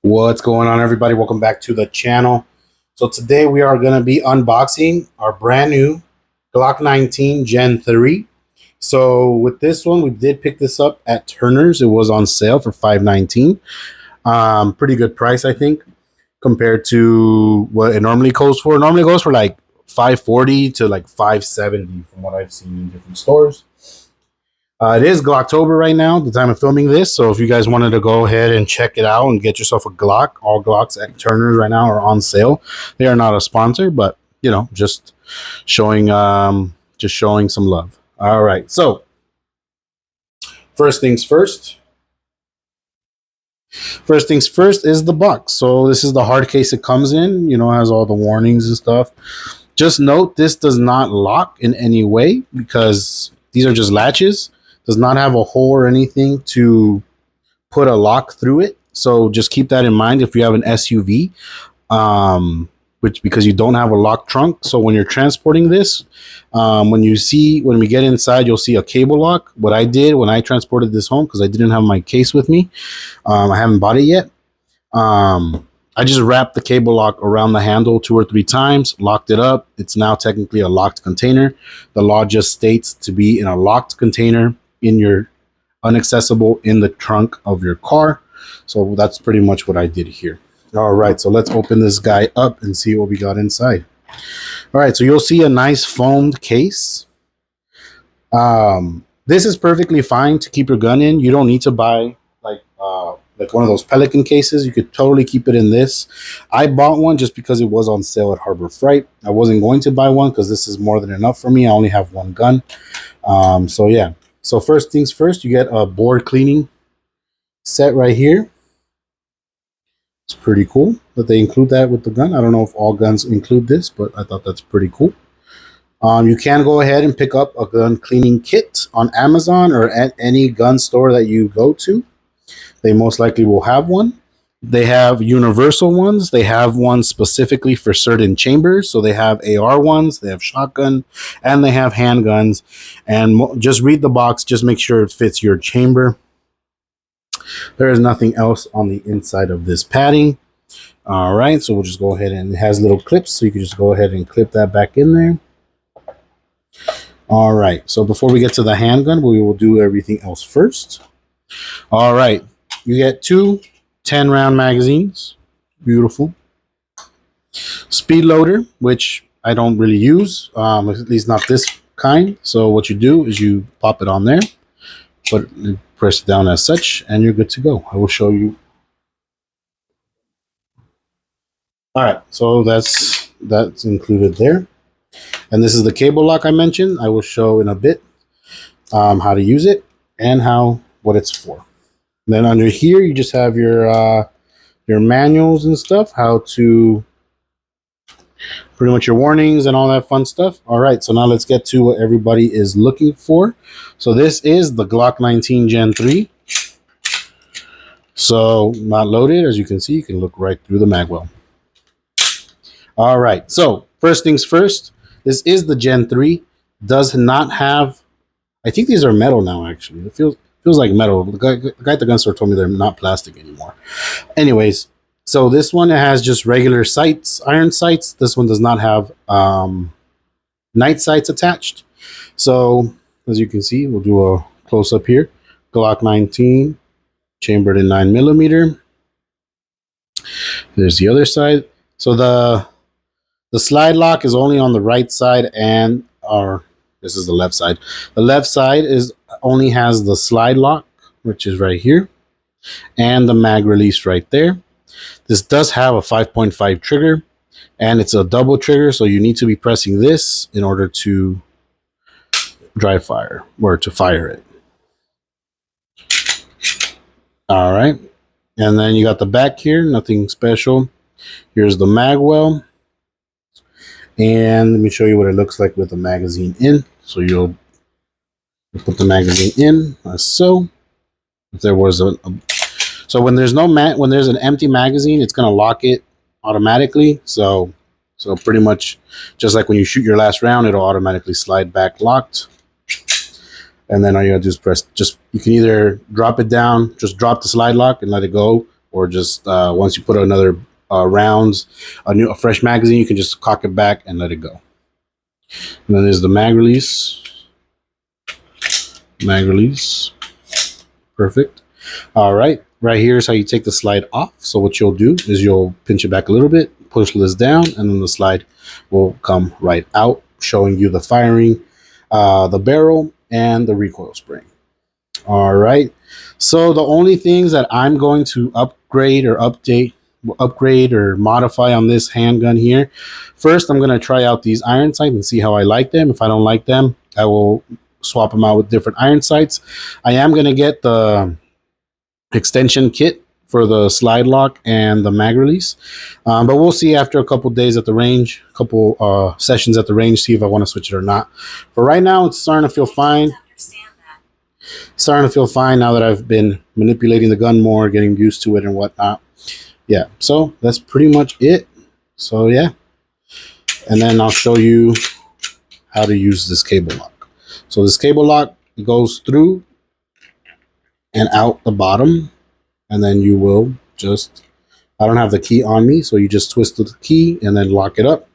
What's going on, everybody? Welcome back to the channel. So today we are going to be unboxing our brand new Glock 19 Gen 3. So with this one, we did pick this up at Turner's. It was on sale for $5.19. Pretty good price, I think, compared to what it normally goes for. It normally goes for like $5.40 to like $5.70 from what I've seen in different stores. It is Glocktober right now, the time of filming this. So if you guys wanted to go ahead and check it out and get yourself a Glock, all Glocks at Turner's right now are on sale. They are not a sponsor, but you know, just showing some love. All right. So first things first. First things first is the box. So this is the hard case it comes in. You know, has all the warnings and stuff. Just note this does not lock in any way because these are just latches. Does not have a hole or anything to put a lock through it. So just keep that in mind if you have an SUV, which because you don't have a locked trunk. So when you're transporting this, when we get inside, you'll see a cable lock. What I did when I transported this home, because I didn't have my case with me, I haven't bought it yet. I just wrapped the cable lock around the handle 2 or 3 times, locked it up. It's now technically a locked container. The law just states to be in a locked container in your inaccessible in the trunk of your car. So that's pretty much what I did here. All right, so let's open this guy up and see what we got inside. All right, so you'll see a nice foamed case. This is perfectly fine to keep your gun in. You don't need to buy like one of those Pelican cases. You could totally keep it in this. I bought one just because it was on sale at Harbor Freight. I wasn't going to buy one because this is more than enough for me. I only have one gun. So yeah. So first things first, you get a board cleaning set right here. It's pretty cool that they include that with the gun. I don't know if all guns include this, but I thought that's pretty cool. You can go ahead and pick up a gun cleaning kit on Amazon or at any gun store that you go to. They most likely will have one. They have universal ones. They have ones specifically for certain chambers. So they have AR ones, they have shotgun, and they have handguns. And just read the box. Just make sure it fits your chamber. There is nothing else on the inside of this padding. All right, so we'll just go ahead, and it has little clips, so you can just go ahead and clip that back in there. All right, so before we get to the handgun, we will do everything else first. All right, you get 2 10-round magazines. Beautiful. Speed loader, which I don't really use, at least not this kind. So what you do is you pop it on there, press it down as such, and you're good to go. I will show you. All right, so that's included there. And this is the cable lock I mentioned. I will show in a bit how to use it and what it's for. And then under here, you just have your manuals and stuff, how to pretty much your warnings and all that fun stuff. All right, so now let's get to what everybody is looking for. So this is the Glock 19 Gen 3. So not loaded, as you can see, you can look right through the magwell. All right, so first things first, this is the Gen 3. Does not have, I think these are metal now, actually. It feels like metal. The guy at the gun store told me they're not plastic anymore. Anyways, so this one has just regular sights, iron sights. This one does not have night sights attached. So as you can see, we'll do a close up here. Glock 19, chambered in 9mm. There's the other side. So the slide lock is only on the right side, and this is the left side. The left side only has the slide lock, which is right here, and the mag release right there. This does have a 5.5 trigger, and it's a double trigger, so you need to be pressing this in order to dry fire or to fire it. All right, and then you got the back here, nothing special. Here's the mag well. And let me show you what it looks like with the magazine in. So you'll put the magazine in as so. If there was so when there's when there's an empty magazine, it's gonna lock it automatically. So pretty much just like when you shoot your last round, it'll automatically slide back locked. And then all you gotta do is press. You can either drop it down, just drop the slide lock and let it go, or just once you put another rounds, a fresh magazine, you can just cock it back and let it go. And then there's the mag release. Mag release. Perfect. All right. Right here is how you take the slide off. So what you'll do is you'll pinch it back a little bit, push this down, and then the slide will come right out, showing you the firing, the barrel, and the recoil spring. All right. So the only things that I'm going to upgrade or modify on this handgun here. First, I'm going to try out these iron sights and see how I like them. If I don't like them, I will swap them out with different iron sights. I am going to get the extension kit for the slide lock and the mag release, but we'll see after a couple days at the range, a couple sessions at the range, see if I want to switch it or not. But right now, it's starting to feel fine. Starting to feel fine now that I've been manipulating the gun more, getting used to it and whatnot. Yeah, so that's pretty much it. So yeah, and then I'll show you how to use this cable lock. So this cable lock goes through and out the bottom, and then you will just, I don't have the key on me, so you just twist the key and then lock it up.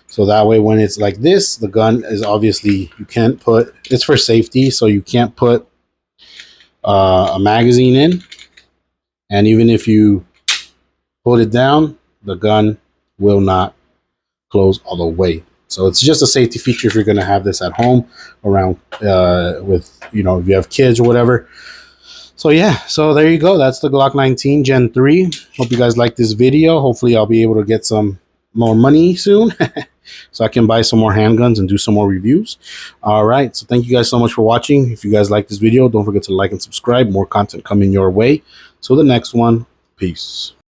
So that way when it's like this, the gun is obviously, you can't put, it's for safety, so you can't put a magazine in, and even if you put it down, the gun will not close all the way. So it's just a safety feature if you're going to have this at home around with, you know, if you have kids or whatever. So yeah, so there you go. That's the Glock 19 Gen 3. Hope you guys like this video. Hopefully I'll be able to get some more money soon so I can buy some more handguns and do some more reviews. All right, so thank you guys so much for watching. If you guys like this video, don't forget to like and subscribe. More content coming your way. So the next one, peace.